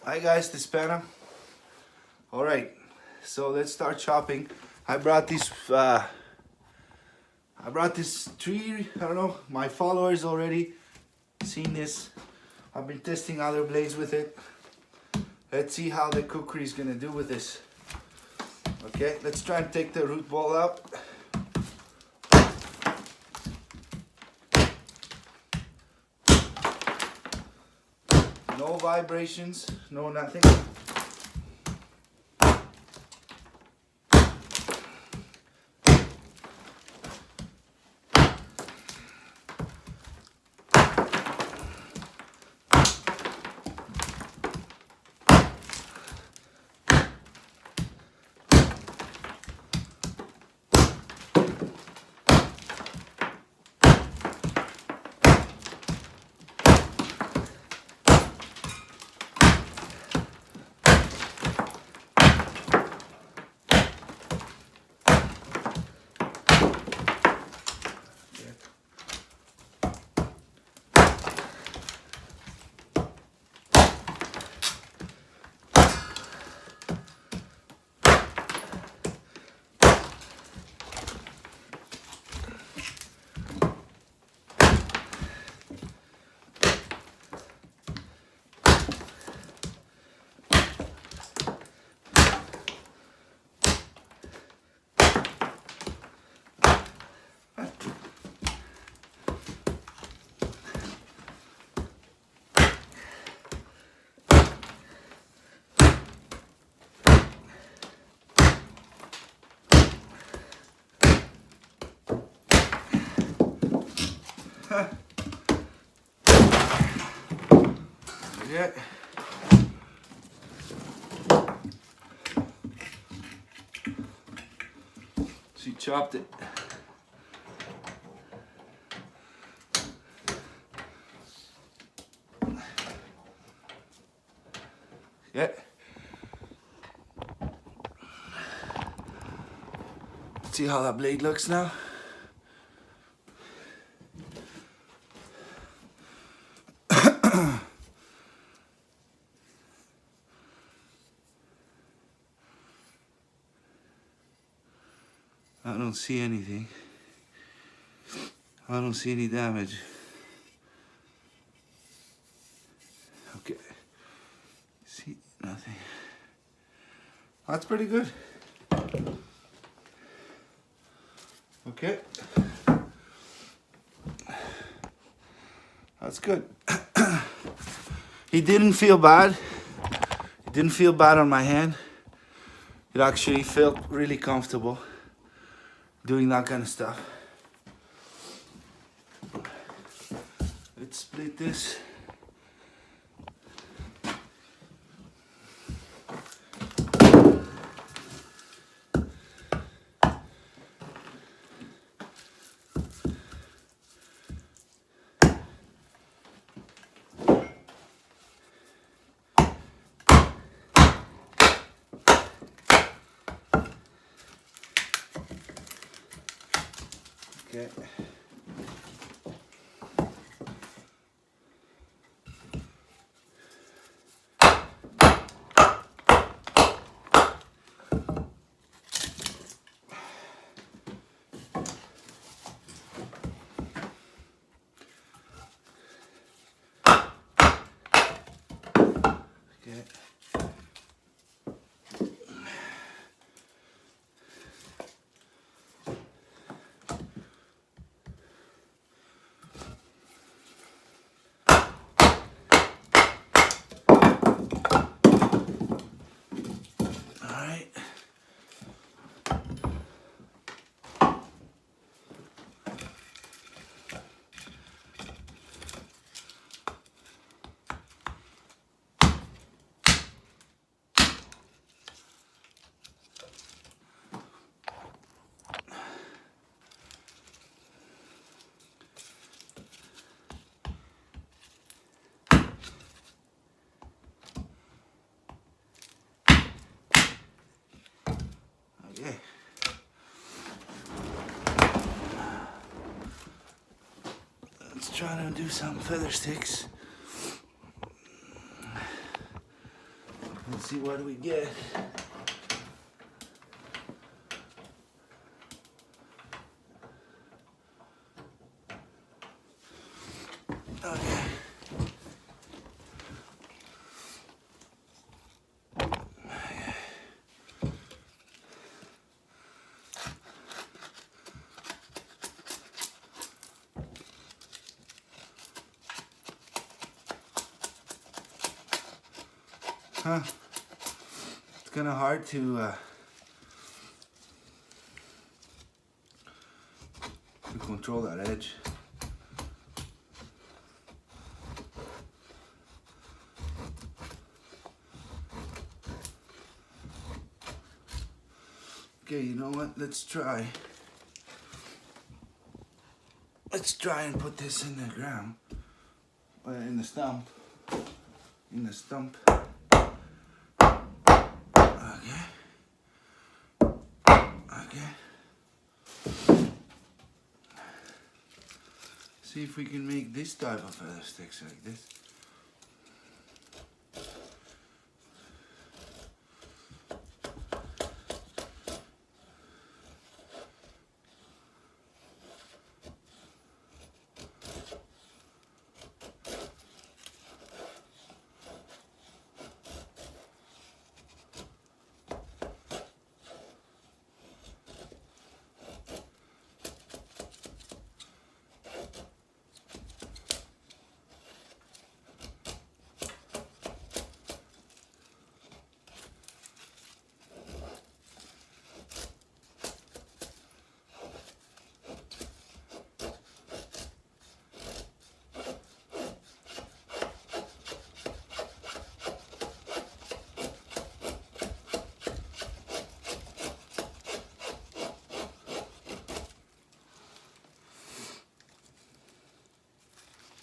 Hi guys, this is Pena. Alright, so let's start chopping. I brought this tree, I don't know, my followers already seen this. I've been testing other blades with it. Let's see how the Kukri is gonna do with this. Okay, let's try and take the root ball out. No vibrations, no nothing. Yeah. She chopped it. Yeah. See how that blade looks now? I don't see anything. I don't see any damage. Okay. See, nothing. That's pretty good. Okay. That's good. He didn't feel bad. It didn't feel bad on my hand. It actually felt really comfortable doing that kind of stuff. Let's split this. Okay. Okay. Okay. Let's try to do some feather sticks. Let's see what we get. Okay. Huh. It's kind of hard to control that edge. Okay, you know what? Let's try. Let's try and put this in the ground. In the stump. In the stump. Okay. Okay. See if we can make this type of feather sticks like this.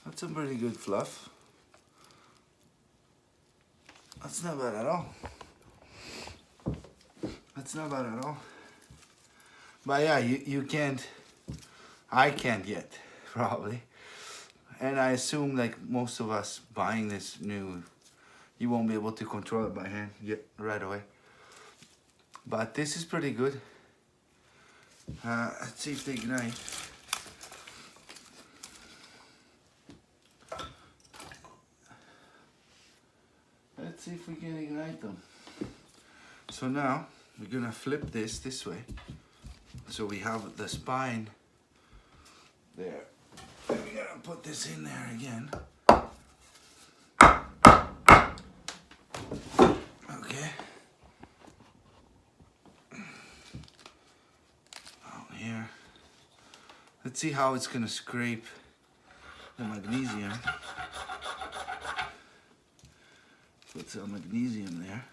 That's some pretty good fluff. That's not bad at all. That's not bad at all. But yeah, you can't, I can't yet, probably. And I assume like most of us buying this new, you won't be able to control it by hand yet right away. But this is pretty good. Let's see if they ignite. Let's see if we can ignite them. So now we're gonna flip this way. So we have the spine there. And we're gonna put this in there again. Okay. Out here. Let's see how it's gonna scrape the magnesium. Put some magnesium there.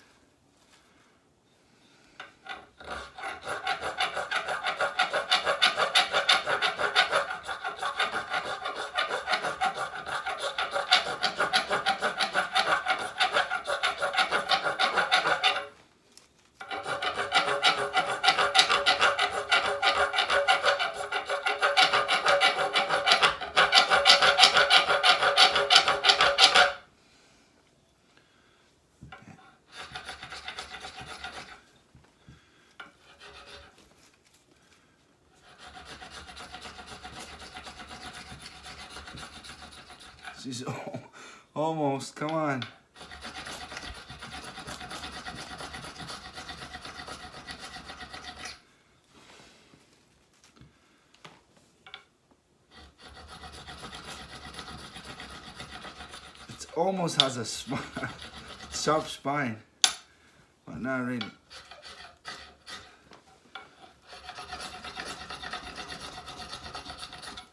She's almost, come on. It almost has a sharp spine, but not really.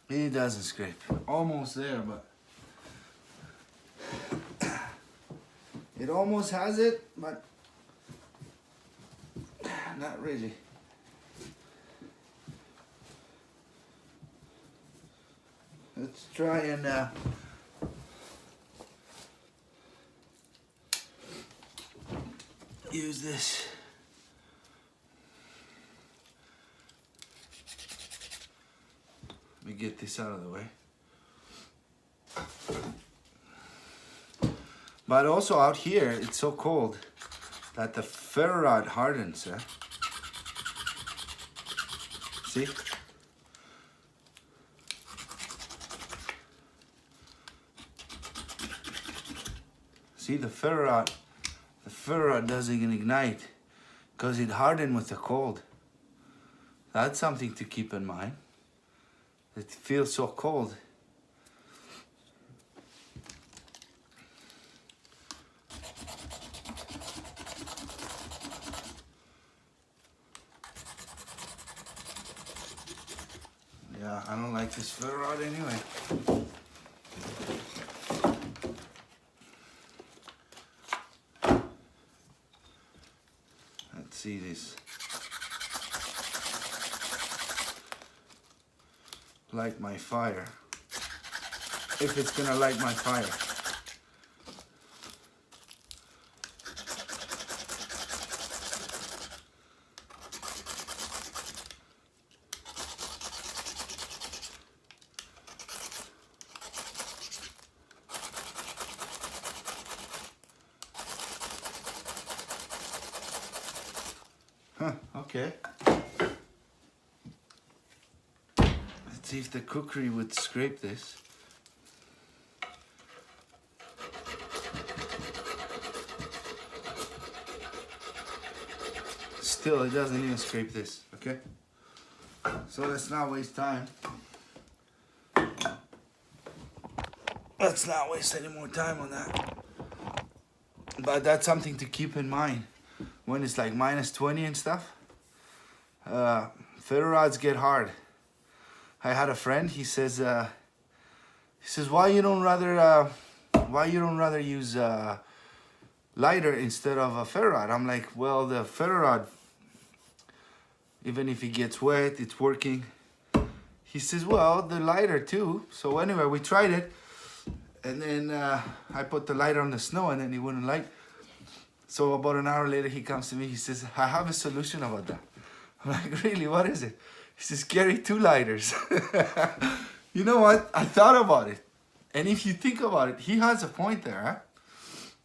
It doesn't scrape. Almost there, but it almost has it, but not really. Let's try and use this. Let me get this out of the way. But also out here, it's so cold. that the ferro rod hardens. See? See, the ferro rod doesn't ignite because it hardened with the cold. That's something to keep in mind. It feels so cold. Yeah, I don't like this ferro rod anyway. Let's see this. Light my fire. If it's gonna light my fire. Huh, okay. Let's see if the Kukri would scrape this. Still, it doesn't even scrape this, okay? So let's not waste time. Let's not waste any more time on that. But that's something to keep in mind when it's like -20 and stuff. Ferro rods get hard. I had a friend. He says, why you don't rather use lighter instead of a ferro rod? I'm like, well, the ferro rod, even if it gets wet, it's working. He says, well, the lighter too. So anyway, we tried it, and then I put the lighter on the snow, and then it wouldn't light. So about an hour later, he comes to me. He says, I have a solution about that. I'm like, really? What is it? He says, carry 2 lighters. You know what? I thought about it. And if you think about it, he has a point there. Huh?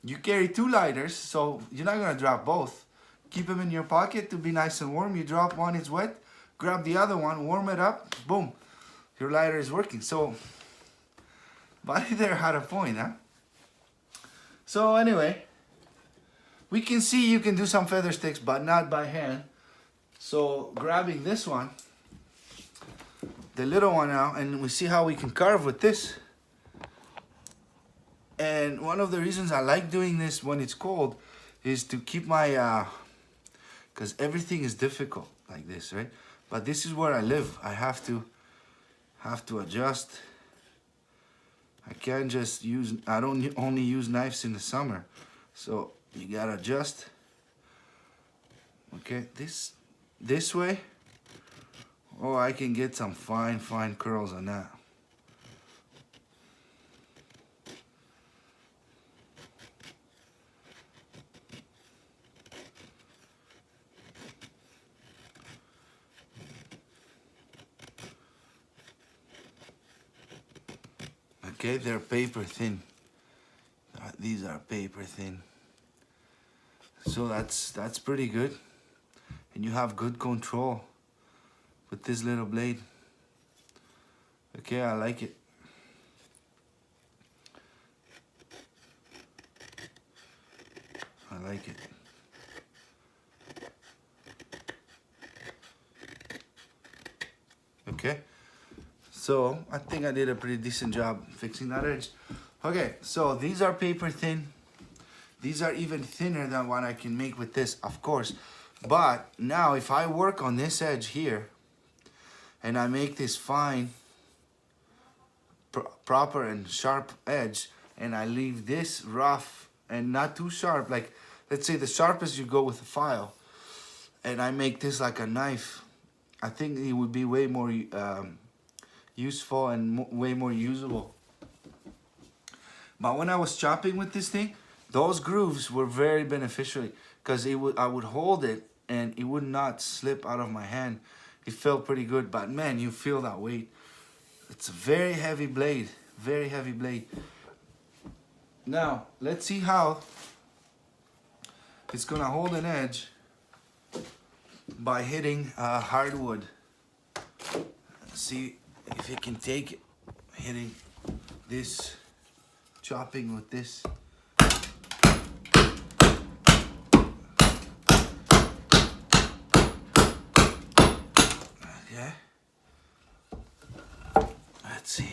You carry 2 lighters, so you're not going to drop both. Keep them in your pocket to be nice and warm. You drop one, it's wet. Grab the other one, warm it up. Boom. Your lighter is working. So, Buddy there had a point, huh? So anyway, we can see you can do some feather sticks, but not by hand. So grabbing this one, the little one now, and we see how we can carve with this. And one of the reasons I like doing this when it's cold is to keep my, because everything is difficult like this, right? But this is where I live. I have to adjust. I can't just use, I don't only use knives in the summer. So you gotta adjust. Okay, this way. Oh, I can get some fine curls on that. Okay, they're paper thin. These are paper thin. So that's pretty good. And you have good control with this little blade. Okay, I like it. I like it. Okay. So I think I did a pretty decent job fixing that edge. Okay, so these are paper thin. These are even thinner than what I can make with this, of course. But now if I work on this edge here and I make this fine, proper and sharp edge, and I leave this rough and not too sharp, like let's say the sharpest you go with a file, and I make this like a knife, I think it would be way more useful and way more usable. But when I was chopping with this thing, those grooves were very beneficial because I would hold it and it would not slip out of my hand. It felt pretty good, but man, you feel that weight. It's a very heavy blade, very heavy blade. Now, let's see how it's gonna hold an edge by hitting hardwood. See if it can take it, hitting this, chopping with this. Okay, let's see.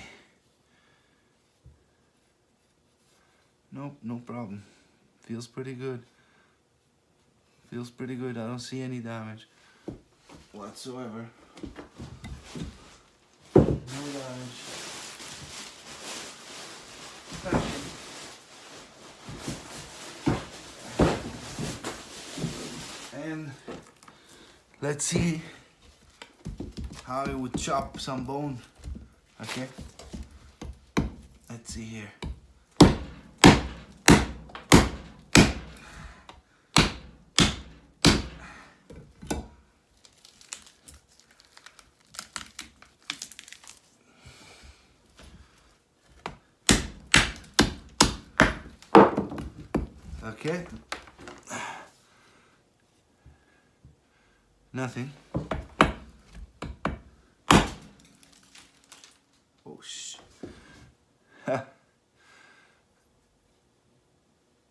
Nope, no problem. Feels pretty good. Feels pretty good. I don't see any damage whatsoever. No damage. And let's see how it would chop some bone. Okay, let's see here. Okay, nothing. Oh shit.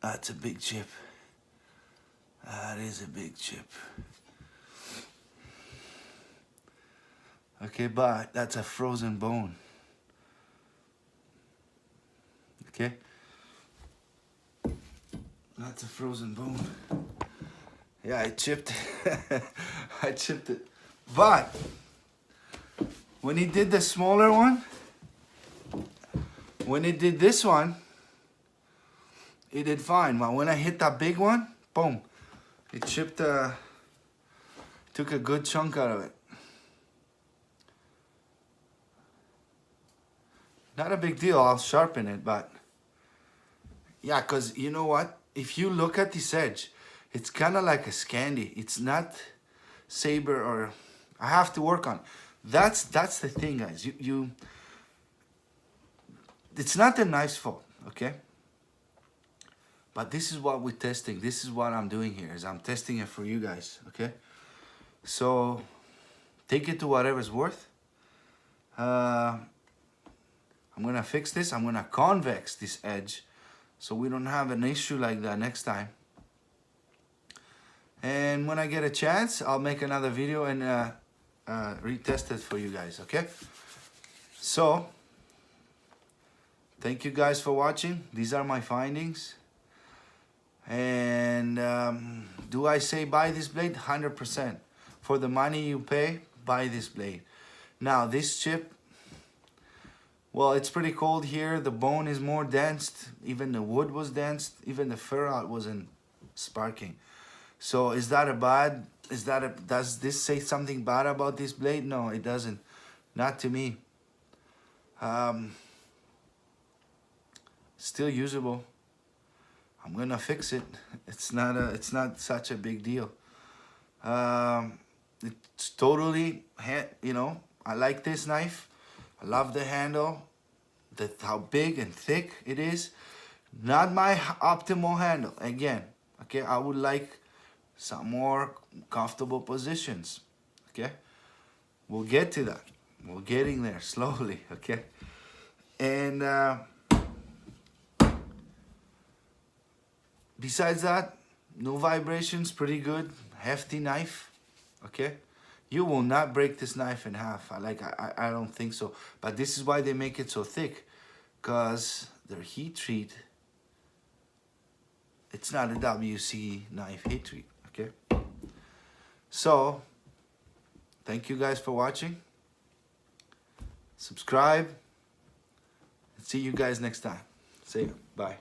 That's a big chip. That is a big chip. Okay, but that's a frozen bone. Okay? That's a frozen bone. Yeah, I chipped it. I chipped it. But when he did the smaller one, when he did this one, it did fine. But when I hit that big one, boom, it chipped, took a good chunk out of it. Not a big deal, I'll sharpen it, but yeah, because you know what? If you look at this edge, it's kind of like a Scandi. It's not saber, or I have to work on. That's the thing, guys. It's not the knife's fault, okay? But this is what we're testing. This is what I'm doing here, is I'm testing it for you guys, okay? So take it to whatever's worth. I'm gonna fix this. I'm gonna convex this edge so we don't have an issue like that next time. And when I get a chance, I'll make another video and retest it for you guys, okay? So thank you guys for watching. These are my findings. And do I say buy this blade? 100%. For the money you pay, buy this blade. Now this chip, well, it's pretty cold here. The bone is more dense. Even the wood was dense. Even the ferrite wasn't sparking. So is that a bad? Does this say something bad about this blade? No, it doesn't. Not to me. Still usable. I'm gonna fix it. It's not such a big deal. It's totally, you know, I like this knife. I love the handle, how big and thick it is. Not my optimal handle, again, okay? I would like some more comfortable positions, okay? We'll get to that. We're getting there slowly, okay? And besides that, no vibrations, pretty good. Hefty knife, okay? You will not break this knife in half. I don't think so. But this is why they make it so thick, because their heat treat, it's not a WC knife heat treat, okay? So, thank you guys for watching. Subscribe. See you guys next time. See you. Bye.